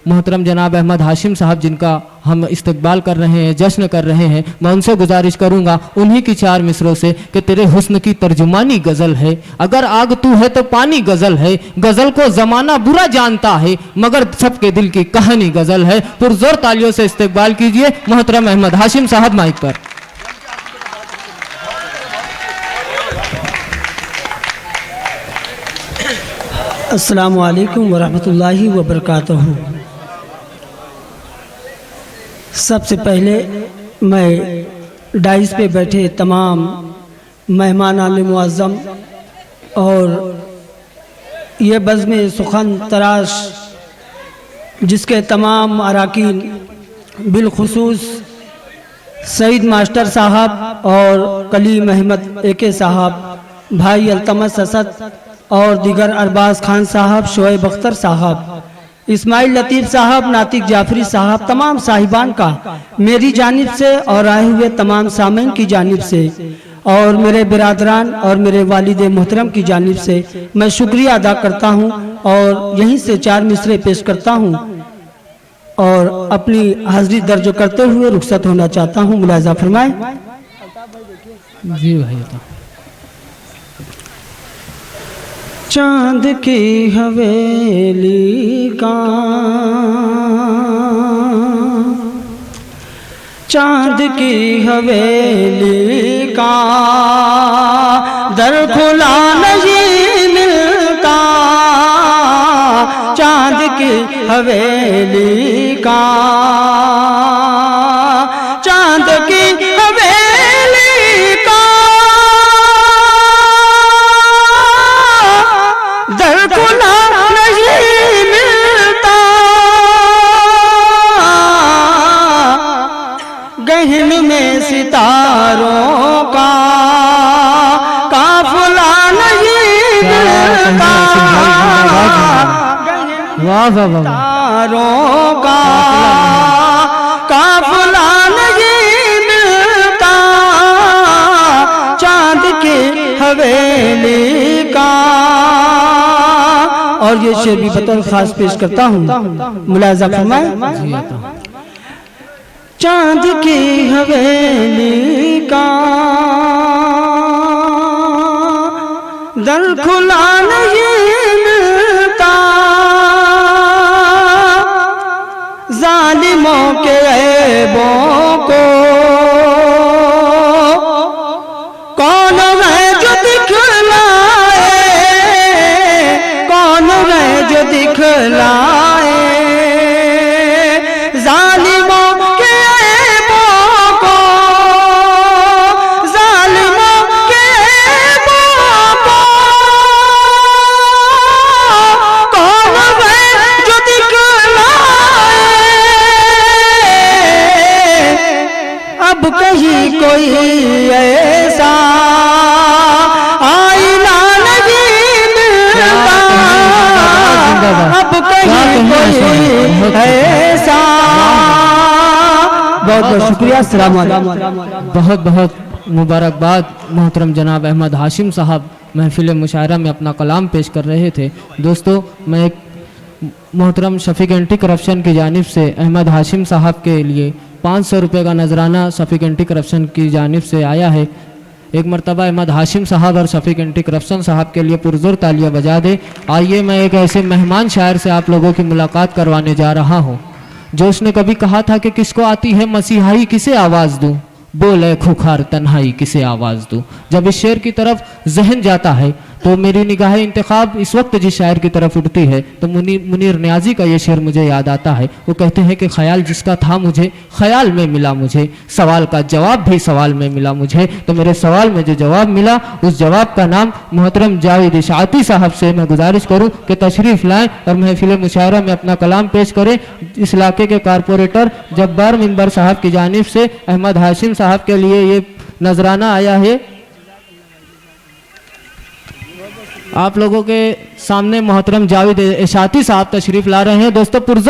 मोहतरम जनाब अहमद हाशिम साहब जिनका हम इस्तकबाल कर रहे हैं, जश्न कर रहे हैं, मैं उनसे गुजारिश करूंगा उन्हीं की 4 मिसरों से कि तेरे हुस्न की तर्जुमानी गज़ल है, अगर आग तू है तो पानी गज़ल है, गज़ल को ज़माना बुरा जानता है मगर सबके दिल की कहानी गज़ल है। पुरजोर तालियों से इस्तकबाल कीजिए मोहतरम अहमद हाशिम साहब माइक पर। अस्सलामु अलैकुम वरहमतुल्लाहि वबरकातुहू। सबसे पहले मैं डाइस पे बैठे तमाम मेहमानान मुअज़्ज़म और ये बज़्म सुखन तराश जिसके तमाम अराकीन बिलखुसूस सईद मास्टर साहब और कलीम अहमद एके साहब, भाई अल्तमस असद और दीगर अरबाज खान साहब, शोएब अख्तर साहब, इस्माइल लतीफ़ साहब, नातिक जाफरी साहब, तमाम साहिबान का मेरी जानिब से और आए हुए तमाम सामीन की जानिब से और मेरे बिरादरान और मेरे वालिद मोहतरम की जानिब से मैं शुक्रिया अदा करता हूँ और यहीं से 4 मिसरे पेश करता हूँ और अपनी हाज़िरी दर्ज करते हुए रुखसत होना चाहता हूँ। मुलाज़ा फरमाएं। जी भाई। चांद की हवेली का, चांद की हवेली का दर खुला नहीं मिलता, चांद की हवेली का, चांद की हवेली का दर खुला नहीं मिलता, गहन में सितारों का काफिला नहीं मिलता, वाह वाह वाह। सितारों का काफिला नहीं मिलता, चांद की हवेली का। और ये शेर भी बतौर खास पेश करता हूँ, मुलाज़ा फरमाएं। चांद की हवेली का दर खुला नहीं मिलता, जालिमों के ऐबों को कौन है जो दिखलाए, कौन है जो दिखलाए, जालिमों के ऐबों को, जालिमों के ऐबों को कौन है जो दिखलाए, अब कहीं कोई ऐसा आईना नहीं मिलता, अब कहीं कोई ऐसा। बहुत बहुत शुक्रिया। अस्सलाम वालेकुम। बहुत बहुत मुबारकबाद। मोहतरम जनाब अहमद हाशिम साहब महफिल मुशायरा में अपना कलाम पेश कर रहे थे। दोस्तों, मैं एक मोहतरम शफीक एंटी करप्शन की जानिब से अहमद हाशिम साहब के लिए 500 रुपये का नजराना शफीक एंटी करप्शन की जानिब से आया है। एक मरतबा अहमद हाशिम साहब और शफीक एंटी करप्शन साहब के लिए पुरजोर तालियां बजा दे। आइए मैं एक ऐसे मेहमान शायर से आप लोगों की मुलाकात करवाने जा रहा हूँ जो उसने कभी कहा था कि किसको आती है मसीहाई किसे आवाज़ दूँ, बोले खुखार तन्हाई किसे आवाज़ दूँ। जब इस शेर की तरफ जहन जाता है तो मेरी निगाह इंतखाब इस वक्त जिस शायर की तरफ उठती है तो मुनीर न्याजी का ये शेर मुझे याद आता है। वो कहते हैं कि ख्याल जिसका था मुझे ख्याल में मिला, मुझे सवाल का जवाब भी सवाल में मिला मुझे, तो मेरे सवाल में जो जवाब मिला उस जवाब का नाम मोहतरम जावेद इशाती साहब से मैं गुजारिश करूँ कि तशरीफ़ लाएँ और महफिल मुशायरा में अपना कलाम पेश करें। इस इलाके के कारपोरेटर जब्बार मिंबर साहब की जानिब से अहमद हाशिम साहब के लिए ये नजराना आया है। आप लोगों के सामने मोहतरम जावेद इशाती साहब तशरीफ ला रहे हैं। दोस्तों, पुरज़ोर